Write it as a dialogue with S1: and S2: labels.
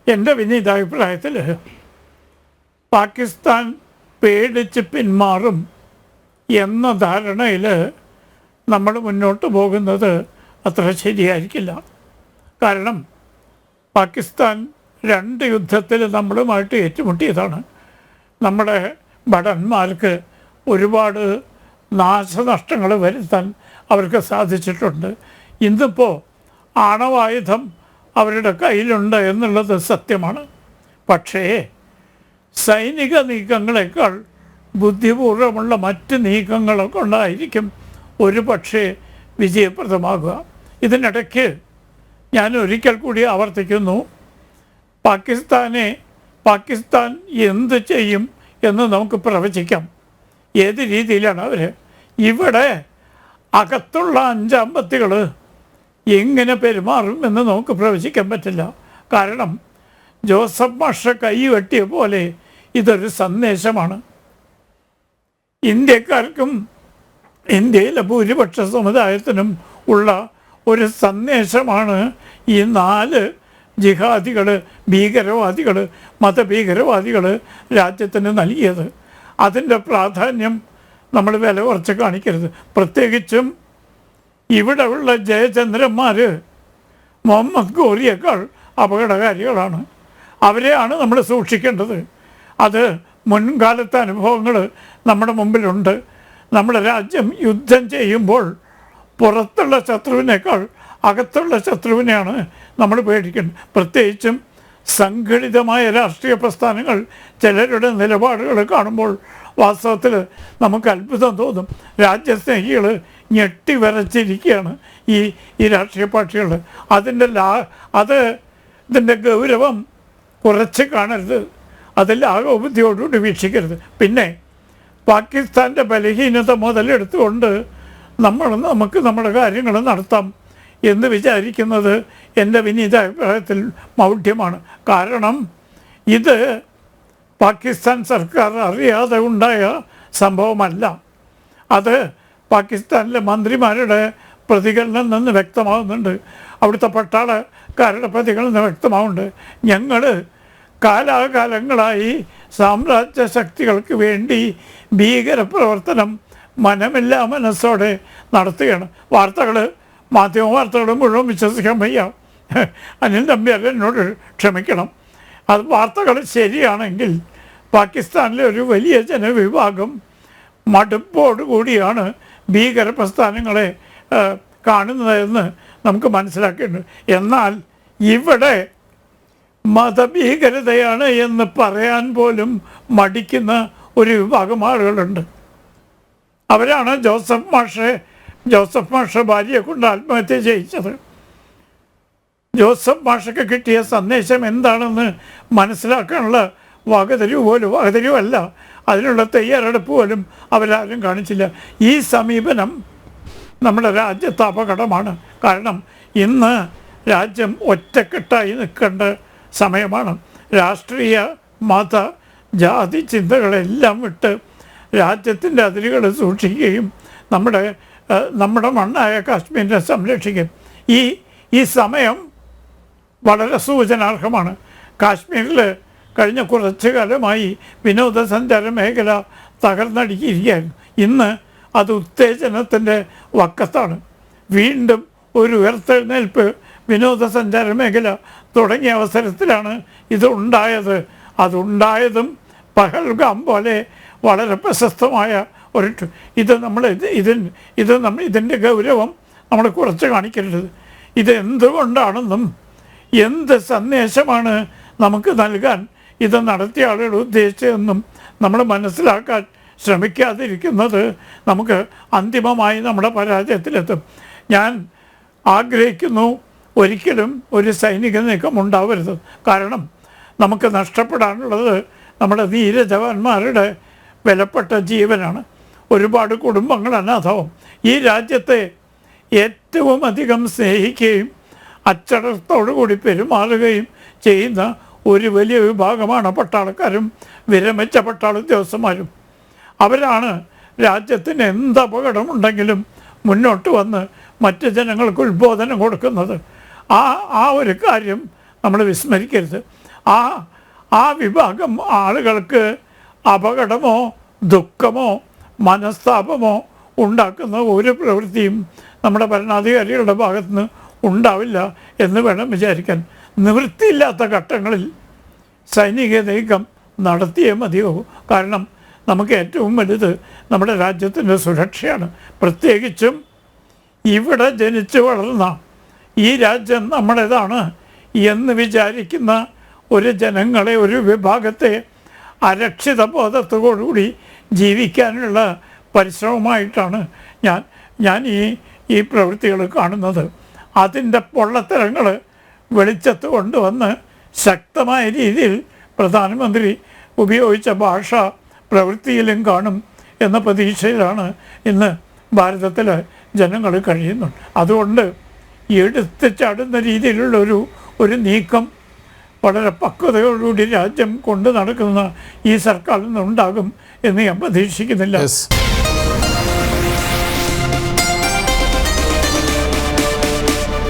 S1: എൻ്റെ വിനീതാഭിപ്രായത്തിൽ പാകിസ്ഥാൻ പേടിച്ച് പിന്മാറും എന്ന ധാരണയിൽ നമ്മൾ മുന്നോട്ട് പോകുന്നത് അത്ര ശരിയായിരിക്കില്ല. കാരണം പാകിസ്ഥാൻ 2 യുദ്ധത്തിൽ നമ്മളുമായിട്ട് ഏറ്റുമുട്ടിയതാണ്. നമ്മുടെ ഭടന്മാർക്ക് ഒരുപാട് നാശനഷ്ടങ്ങൾ വരുത്താൻ അവർക്ക് സാധിച്ചിട്ടുണ്ട്. ഇന്നിപ്പോൾ ആണവായുധം അവരുടെ കയ്യിലുണ്ട് എന്നുള്ളത് സത്യമാണ്. പക്ഷേ സൈനിക നീക്കങ്ങളെക്കാൾ ബുദ്ധിപൂർവമുള്ള മറ്റ് നീക്കങ്ങളൊക്കെ കൊണ്ടായിരിക്കും ഒരു പക്ഷേ വിജയപ്രദമാകുക. ഇതിനിടയ്ക്ക് ഞാൻ ഒരിക്കൽ കൂടി ആവർത്തിക്കുന്നു, പാകിസ്ഥാൻ എന്ത് ചെയ്യും എന്ന് നമുക്ക് പ്രവചിക്കാം. ഏത് രീതിയിലാണ് അവർ ഇവിടെ അകത്തുള്ള അഞ്ചാമ്പത്തികൾ എങ്ങനെ പെരുമാറും എന്ന് നമുക്ക് പ്രവചിക്കാൻ പറ്റില്ല. കാരണം ജോസഫ് മാഷ കൈ വെട്ടിയ പോലെ ഇതൊരു സന്ദേശമാണ്. ഇന്ത്യക്കാർക്കും ഇന്ത്യയിലെ ഭൂരിപക്ഷ സമുദായത്തിനും ഉള്ള ഒരു സന്ദേശമാണ് ഈ 4 ജിഹാദികൾ, ഭീകരവാദികൾ, മതഭീകരവാദികൾ രാജ്യത്തിന് നൽകിയത്. അതിൻ്റെ പ്രാധാന്യം നമ്മൾ വില കുറച്ച് കാണിക്കരുത്. പ്രത്യേകിച്ചും ഇവിടെ ഉള്ള ജയചന്ദ്രന്മാർ മുഹമ്മദ് ഗോറിയേക്കാൾ അപകടകാരികളാണ്. അവരെയാണ് നമ്മൾ സൂക്ഷിക്കേണ്ടത്. അത് മുൻകാലത്തെ അനുഭവങ്ങൾ നമ്മുടെ മുമ്പിലുണ്ട്. നമ്മുടെ രാജ്യം യുദ്ധം ചെയ്യുമ്പോൾ പുറത്തുള്ള ശത്രുവിനേക്കാൾ അകത്തുള്ള ശത്രുവിനെയാണ് നമ്മൾ പേടിക്കേണ്ടത്. പ്രത്യേകിച്ചും സംഘടിതമായ രാഷ്ട്രീയ പ്രസ്ഥാനങ്ങൾ ചിലരുടെ നിലപാടുകൾ കാണുമ്പോൾ വാസ്തവത്തിൽ നമുക്ക് അത്ഭുതം തോന്നും. രാജ്യസ്നേഹികൾ ഞെട്ടി വരച്ചിരിക്കുകയാണ് ഈ രാഷ്ട്രീയ പാർട്ടികൾ. ഇതിൻ്റെ ഗൗരവം കുറച്ച് കാണരുത്, അതിൽ ആകോബുദ്ധിയോടുകൂടി വീക്ഷിക്കരുത്. പിന്നെ പാകിസ്ഥാൻ്റെ ബലഹീനത മുതലെടുത്തുകൊണ്ട് നമുക്ക് നമ്മുടെ കാര്യങ്ങൾ നടത്താം എന്ന് വിചാരിക്കുന്നത് എൻ്റെ വിനീത അഭിപ്രായത്തിൽ മൗഢ്യമാണ്. കാരണം ഇത് പാകിസ്ഥാൻ സർക്കാർ അറിയാതെ ഉണ്ടായ സംഭവമല്ല. അത് പാകിസ്ഥാനിലെ മന്ത്രിമാരുടെ പ്രതികരണം നിന്ന് വ്യക്തമാകുന്നുണ്ട്, അവിടുത്തെ പട്ടാളക്കാരുടെ പ്രതികരണം നിന്ന് വ്യക്തമാകുന്നുണ്ട്. ഞങ്ങൾ കാലാകാലങ്ങളായി സാമ്രാജ്യ ശക്തികൾക്ക് വേണ്ടി ഭീകരപ്രവർത്തനം മനമില്ലാ മനസ്സോടെ നടത്തുകയാണ്. മാധ്യമ വാർത്തകൾ മുഴുവൻ വിശ്വസിക്കാൻ വയ്യ. അനിൽ നമ്പ്യാർ എന്നോട് ക്ഷമിക്കണം. അത് വാർത്തകൾ ശരിയാണെങ്കിൽ പാകിസ്ഥാനിലെ ഒരു വലിയ ജനവിഭാഗം മടുപ്പോടുകൂടിയാണ് ഭീകര പ്രസ്ഥാനങ്ങളെ കാണുന്നതെന്ന് നമുക്ക് മനസ്സിലാക്കേണ്ടത്. എന്നാൽ ഇവിടെ മതഭീകരതയാണ് എന്ന് പറയാൻ പോലും മടിക്കുന്ന ഒരു വിഭാഗം ആളുകളുണ്ട്. അവരാണ് ജോസഫ് മാഷ ഭാര്യയെ കൊണ്ട് ആത്മഹത്യ ചെയ്യിച്ചത്. ജോസഫ് മാഷക്ക് കിട്ടിയ സന്ദേശം എന്താണെന്ന് മനസ്സിലാക്കാനുള്ള വകതിരിവല്ല, അതിനുള്ള തയ്യാറെടുപ്പ് പോലും അവരാരും കാണിച്ചില്ല. ഈ സമീപനം നമ്മുടെ രാജ്യത്ത് അപകടമാണ്. കാരണം ഇന്ന് രാജ്യം ഒറ്റക്കെട്ടായി നിൽക്കേണ്ട സമയമാണ്. രാഷ്ട്രീയ മത ജാതി ചിന്തകളെല്ലാം വിട്ട് രാജ്യത്തിൻ്റെ അതിരുകൾ സൂക്ഷിക്കുകയും നമ്മുടെ മണ്ണായ കാശ്മീരിനെ സംരക്ഷിക്കും. ഈ സമയം വളരെ സൂചനാർഹമാണ്. കാശ്മീരിൽ കഴിഞ്ഞ കുറച്ചു കാലമായി വിനോദസഞ്ചാര മേഖല തകർന്നടിക്കിയിരിക്കുകയായിരുന്നു. ഇന്ന് അത് ഉത്തേജനത്തിൻ്റെ വക്കത്താണ്. വീണ്ടും ഒരു ഉയർത്തെഴുന്നേൽപ്പ് വിനോദസഞ്ചാര മേഖല തുടങ്ങിയ അവസരത്തിലാണ് ഇത് ഉണ്ടായത്. അതുണ്ടായതും പഹൽഗാം പോലെ വളരെ പ്രശസ്തമായ ഇതിൻ്റെ ഗൗരവം നമ്മൾ കുറച്ച് കാണിക്കരുത്. ഇത് എന്തുകൊണ്ടാണെന്നും എന്ത് സന്ദേശമാണ് നമുക്ക് നൽകാൻ ഇത് നടത്തിയ ആളുകൾ ഉദ്ദേശിച്ചതെന്നും നമ്മൾ മനസ്സിലാക്കാൻ ശ്രമിക്കാതിരിക്കുന്നത് നമുക്ക് അന്തിമമായി നമ്മുടെ പരാജയത്തിലെത്തും. ഞാൻ ആഗ്രഹിക്കുന്നു ഒരിക്കലും ഒരു സൈനിക നീക്കം ഉണ്ടാവരുത്. കാരണം നമുക്ക് നഷ്ടപ്പെടാനുള്ളത് നമ്മുടെ ധീരജവാന്മാരുടെ വിലപ്പെട്ട ജീവനാണ്. ഒരുപാട് കുടുംബങ്ങൾ അനാഥവും. ഈ രാജ്യത്തെ ഏറ്റവും അധികം സ്നേഹിക്കുകയും അച്ചടക്കത്തോടുകൂടി പെരുമാറുകയും ചെയ്യുന്ന ഒരു വലിയ വിഭാഗമാണ് പട്ടാളക്കാരും വിരമിച്ച പട്ടാള ഉദ്യോഗസ്ഥന്മാരും. അവരാണ് രാജ്യത്തിന് എന്ത് അപകടമുണ്ടെങ്കിലും മുന്നോട്ട് വന്ന് മറ്റ് ജനങ്ങൾക്ക് ഉത്ബോധനം കൊടുക്കുന്നത്. ആ ഒരു കാര്യം നമ്മൾ വിസ്മരിക്കരുത്. ആ ആ വിഭാഗം ആളുകൾക്ക് അപകടമോ ദുഃഖമോ മനസ്താപമോ ഉണ്ടാക്കുന്ന ഒരു പ്രവൃത്തിയും നമ്മുടെ ഭരണാധികാരികളുടെ ഭാഗത്തുനിന്ന് ഉണ്ടാവില്ല എന്ന് വേണം വിചാരിക്കാൻ. നിവൃത്തിയില്ലാത്ത ഘട്ടങ്ങളിൽ സൈനിക നീക്കം നടത്തിയേ മതിയാവൂ. കാരണം നമുക്ക് ഏറ്റവും വലുത് നമ്മുടെ രാജ്യത്തിൻ്റെ സുരക്ഷയാണ്. പ്രത്യേകിച്ചും ഇവിടെ ജനിച്ചു വളർന്ന ഈ രാജ്യം നമ്മുടേതാണ് എന്ന് വിചാരിക്കുന്ന ഒരു ജനങ്ങളെ, ഒരു വിഭാഗത്തെ അരക്ഷിത ബോധത്തോടുകൂടി ജീവിക്കാനുള്ള പരിശ്രമമായിട്ടാണ് ഞാൻ ഈ പ്രവൃത്തികൾ കാണുന്നത്. അതിൻ്റെ പൊള്ളത്തരങ്ങൾ വെളിച്ചത്ത് കൊണ്ടുവന്ന് ശക്തമായ രീതിയിൽ പ്രധാനമന്ത്രി ഉപയോഗിച്ച ഭാഷ പ്രവൃത്തിയിലും കാണും എന്ന പ്രതീക്ഷയിലാണ് ഇന്ന് ഭാരതത്തിലെ ജനങ്ങൾ കഴിയുന്നുണ്ട്. അതുകൊണ്ട് എടുത്ത് ചാടുന്ന രീതിയിലുള്ള ഒരു നീക്കം വളരെ പക്വതയോടുകൂടി രാജ്യം കൊണ്ട് നടക്കുന്ന ഈ സർക്കാരിൽ നിന്നുണ്ടാകും എന്ന് ഞാൻ പ്രതീക്ഷിക്കുന്നില്ല.